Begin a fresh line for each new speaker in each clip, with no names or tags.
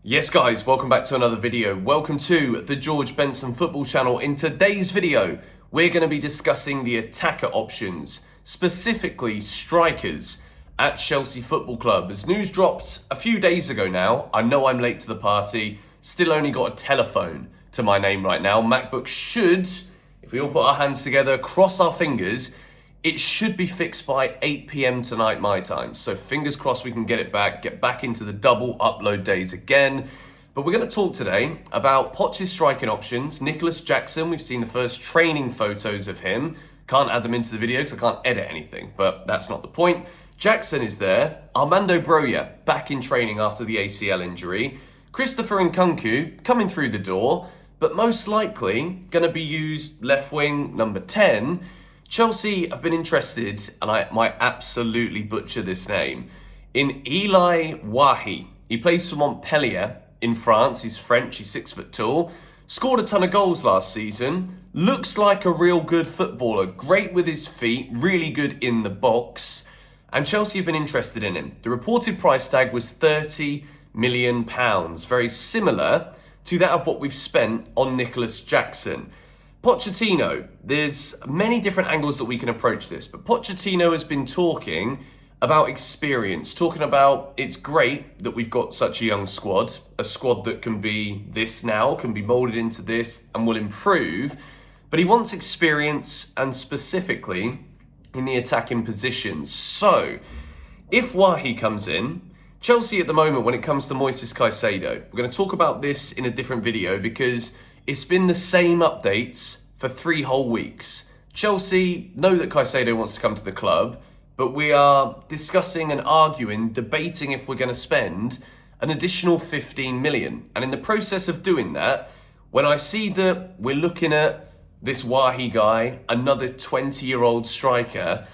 Yes guys, welcome back to another video. Welcome to the George Benson Football Channel. In today's video, we're going to be discussing the attacker options, specifically strikers at Chelsea Football Club. As news dropped a few days ago now, I know I'm late to the party, still only got a telephone to my name right now. MacBook should, if we all put our hands together, cross our fingers, it should be fixed by 8 p.m. tonight, my time. So fingers crossed we can get back into the double upload days again. But we're going to talk today about Poch's striking options. Nicholas Jackson, we've seen the first training photos of him. Can't add them into the video because I can't edit anything, but that's not the point. Jackson is there. Armando Broja, back in training after the ACL injury. Christopher Nkunku, coming through the door, but most likely going to be used left wing, number 10. Chelsea have been interested, and I might absolutely butcher this name, in Elye Wahi. He plays for Montpellier in France. He's French, he's 6 foot tall. Scored a ton of goals last season. Looks like a real good footballer. Great with his feet, really good in the box. And Chelsea have been interested in him. The reported price tag was £30 million. Very similar to that of what we've spent on Nicholas Jackson. Pochettino, there's many different angles that we can approach this, but Pochettino has been talking about experience, talking about it's great that we've got such a young squad, a squad that can be this now, can be moulded into this and will improve, but he wants experience and specifically in the attacking positions. So, if Wahi comes in, Chelsea at the moment when it comes to Moises Caicedo, we're going to talk about this in a different video because it's been the same updates for 3 whole weeks. Chelsea know that Caicedo wants to come to the club, but we are discussing and arguing, debating if we're going to spend an additional 15 million. And in the process of doing that, when I see that we're looking at this Wahi guy, another 20-year-old striker,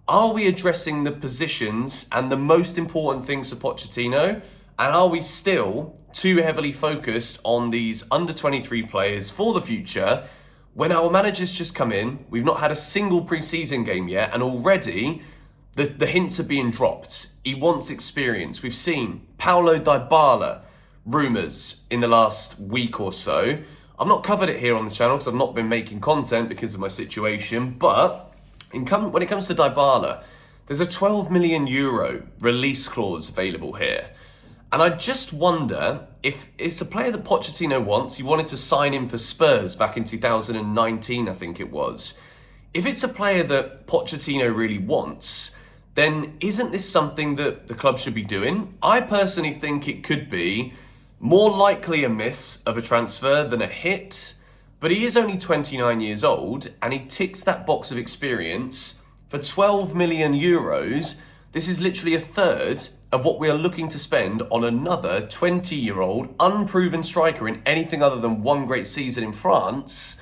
are we addressing the positions and the most important things for Pochettino? And are we still too heavily focused on these under-23 players for the future when our manager's just come in? We've not had a single pre-season game yet, and already the hints are being dropped. He wants experience. We've seen Paulo Dybala rumours in the last week or so. I've not covered it here on the channel because I've not been making content because of my situation, but when it comes to Dybala, there's a €12 million release clause available here. And I just wonder if it's a player that Pochettino wants. He wanted to sign him for Spurs back in 2019, I think it was. If it's a player that Pochettino really wants, then isn't this something that the club should be doing? I personally think it could be more likely a miss of a transfer than a hit. But he is only 29 years old and he ticks that box of experience. For €12 million, this is literally a third of what we are looking to spend on another 20-year-old unproven striker in anything other than one great season in France.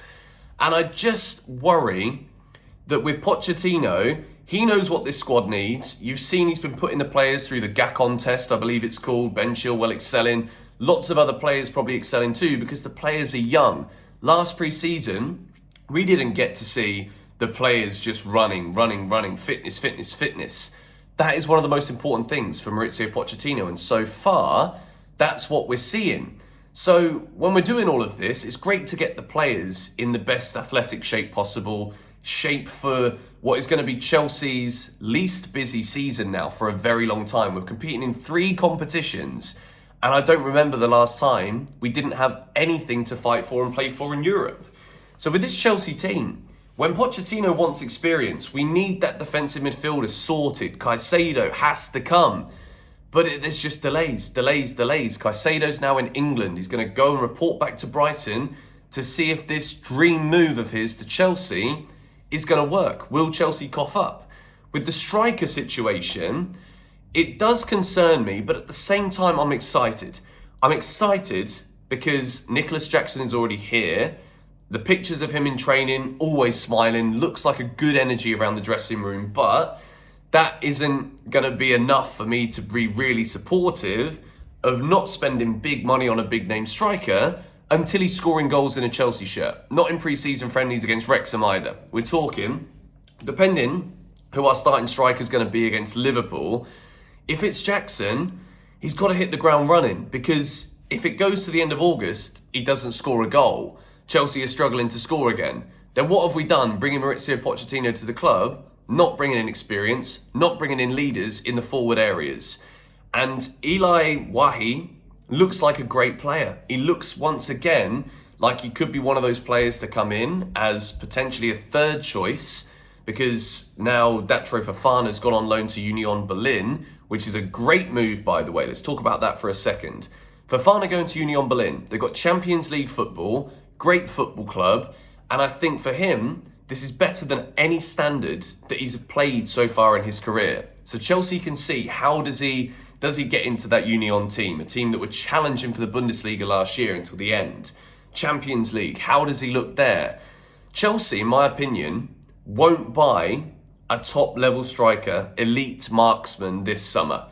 And I just worry that with Pochettino, he knows what this squad needs. You've seen he's been putting the players through the GACON test, I believe it's called. Ben Chilwell excelling. Lots of other players probably excelling too because the players are young. Last pre-season, we didn't get to see the players just running, fitness. That is one of the most important things for Mauricio Pochettino, and so far, that's what we're seeing. So when we're doing all of this, it's great to get the players in the best athletic shape possible, shape for what is going to be Chelsea's least busy season now for a very long time. We're competing in 3 competitions, and I don't remember the last time we didn't have anything to fight for and play for in Europe. So with this Chelsea team, when Pochettino wants experience, we need that defensive midfielder sorted. Caicedo has to come. But there's just delays. Caicedo's now in England. He's going to go and report back to Brighton to see if this dream move of his to Chelsea is going to work. Will Chelsea cough up? With the striker situation, it does concern me, but at the same time, I'm excited. I'm excited because Nicholas Jackson is already here. The pictures of him in training, always smiling, looks like a good energy around the dressing room, but that isn't going to be enough for me to be really supportive of not spending big money on a big name striker until he's scoring goals in a Chelsea shirt. Not in pre-season friendlies against Wrexham either. We're talking, depending who our starting striker is going to be against Liverpool, if it's Jackson, he's got to hit the ground running because if it goes to the end of August, he doesn't score a goal, Chelsea are struggling to score again, then what have we done bringing Maurizio Pochettino to the club? Not bringing in experience, not bringing in leaders in the forward areas. And Elye Wahi looks like a great player. He looks once again like he could be one of those players to come in as potentially a third choice, because now Datro Fofana's gone on loan to Union Berlin, which is a great move, by the way. Let's talk about that for a second. Fofana going to Union Berlin. They've got Champions League football, great football club, and I think for him, this is better than any standard that he's played so far in his career. So Chelsea can see, how does he get into that Union team, a team that would challenge him for the Bundesliga last year until the end? Champions League, how does he look there? Chelsea, in my opinion, won't buy a top-level striker, elite marksman this summer.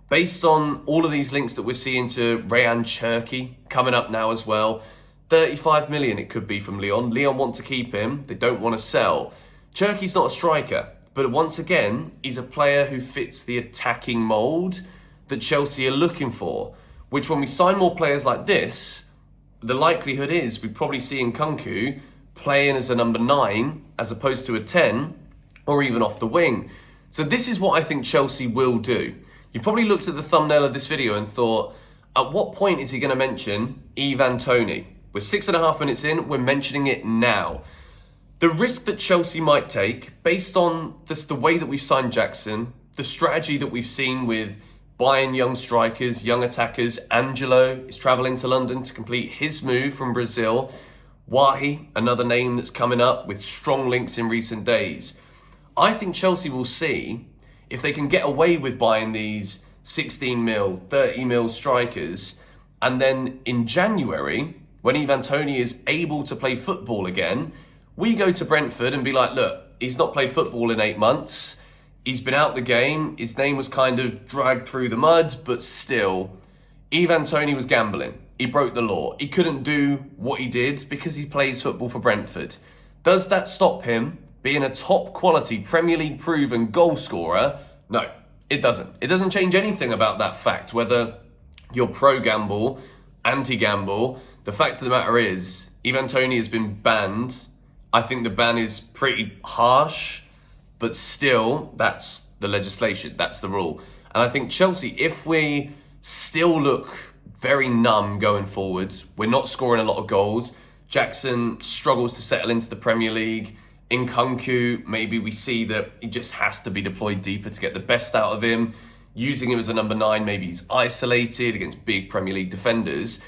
Based on all of these links that we're seeing to Rayan Cherki coming up now as well, 35 million it could be from Lyon. Lyon want to keep him, they don't want to sell. Cherki's not a striker, but once again, he's a player who fits the attacking mould that Chelsea are looking for, which when we sign more players like this, the likelihood is we probably see Nkunku playing as a number 9 as opposed to a 10, or even off the wing. So this is what I think Chelsea will do. You probably looked at the thumbnail of this video and thought, at what point is he going to mention Ivan Toney? We're 6.5 minutes in, we're mentioning it now. The risk that Chelsea might take, based on the way that we've signed Jackson, the strategy that we've seen with buying young strikers, young attackers. Angelo is travelling to London to complete his move from Brazil. Wahi, another name that's coming up with strong links in recent days. I think Chelsea will see if they can get away with buying these 16 mil, 30 mil strikers, and then in January, when Ivan Toney is able to play football again, we go to Brentford and be like, look, he's not played football in 8 months. He's been out the game. His name was kind of dragged through the mud, but still, Ivan Toney was gambling. He broke the law. He couldn't do what he did because he plays football for Brentford. Does that stop him being a top quality Premier League proven goal scorer? No, it doesn't. It doesn't change anything about that fact, whether you're pro-gamble, anti-gamble. The fact of the matter is, Ivan Toney has been banned. I think the ban is pretty harsh, but still, that's the legislation, that's the rule. And I think Chelsea, if we still look very numb going forward, we're not scoring a lot of goals, Jackson struggles to settle into the Premier League, Nkunku, maybe we see that he just has to be deployed deeper to get the best out of him, using him as a number 9, maybe he's isolated against big Premier League defenders,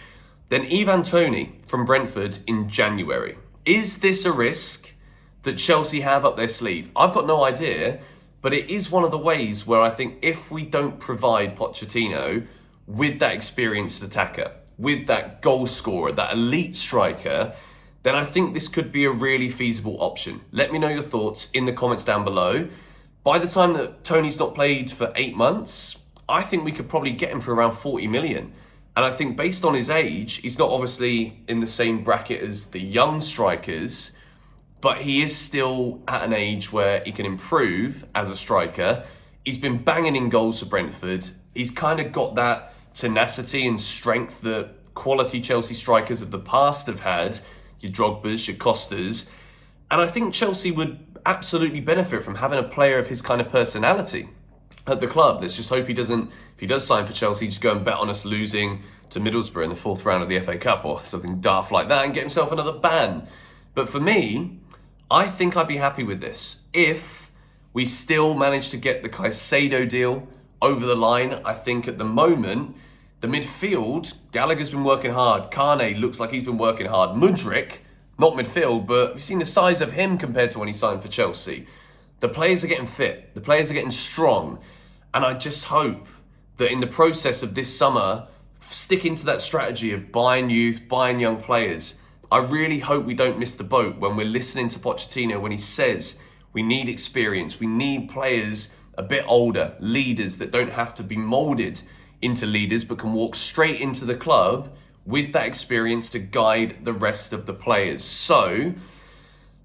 then Ivan Toney from Brentford in January. Is this a risk that Chelsea have up their sleeve? I've got no idea, but it is one of the ways where I think if we don't provide Pochettino with that experienced attacker, with that goal scorer, that elite striker, then I think this could be a really feasible option. Let me know your thoughts in the comments down below. By the time that Toney's not played for 8 months, I think we could probably get him for around 40 million. And I think based on his age, he's not obviously in the same bracket as the young strikers, but he is still at an age where he can improve as a striker. He's been banging in goals for Brentford. He's kind of got that tenacity and strength that quality Chelsea strikers of the past have had, your Drogbas, your Costas. And I think Chelsea would absolutely benefit from having a player of his kind of personality at the club. Let's just hope he doesn't, if he does sign for Chelsea, just go and bet on us losing to Middlesbrough in the 4th round of the FA Cup or something daft like that and get himself another ban. But for me, I think I'd be happy with this if we still manage to get the Caicedo deal over the line. I think at the moment, the midfield, Gallagher's been working hard. Kane looks like he's been working hard. Mudryk, not midfield, but you've seen the size of him compared to when he signed for Chelsea. The players are getting fit. The players are getting strong. And I just hope that in the process of this summer, sticking to that strategy of buying youth, buying young players, I really hope we don't miss the boat when we're listening to Pochettino when he says we need experience, we need players a bit older, leaders that don't have to be moulded into leaders but can walk straight into the club with that experience to guide the rest of the players. So,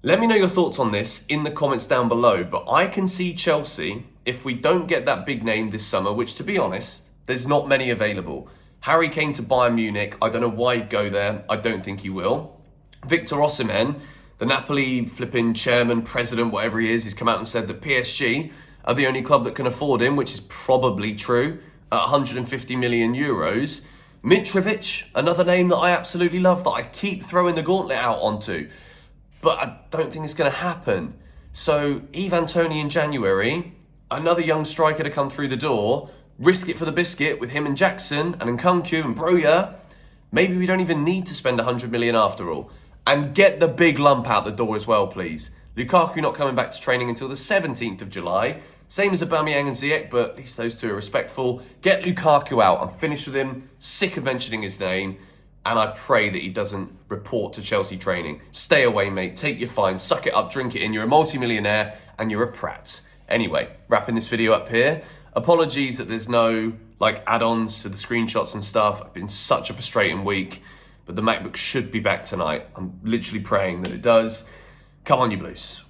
let me know your thoughts on this in the comments down below, but I can see Chelsea, if we don't get that big name this summer, which to be honest, there's not many available, Harry Kane to Bayern Munich. I don't know why he'd go there. I don't think he will. Victor Osimhen, the Napoli flipping chairman, president, whatever he is, he's come out and said that PSG are the only club that can afford him, which is probably true, at 150 million euros. Mitrovic, another name that I absolutely love, that I keep throwing the gauntlet out onto, but I don't think it's going to happen. So Ivan Toney in January, another young striker to come through the door, risk it for the biscuit with him and Jackson and Nkunku and Broja. Maybe we don't even need to spend 100 million after all. And get the big lump out the door as well, please. Lukaku not coming back to training until the 17th of July. Same as Aubameyang and Ziyech, but at least those two are respectful. Get Lukaku out. I'm finished with him. Sick of mentioning his name. And I pray that he doesn't report to Chelsea training. Stay away, mate. Take your fine. Suck it up. Drink it in. You're a multi-millionaire and you're a prat. Anyway, wrapping this video up here. Apologies that there's no add-ons to the screenshots and stuff. It's been such a frustrating week. But the MacBook should be back tonight. I'm literally praying that it does. Come on, you Blues.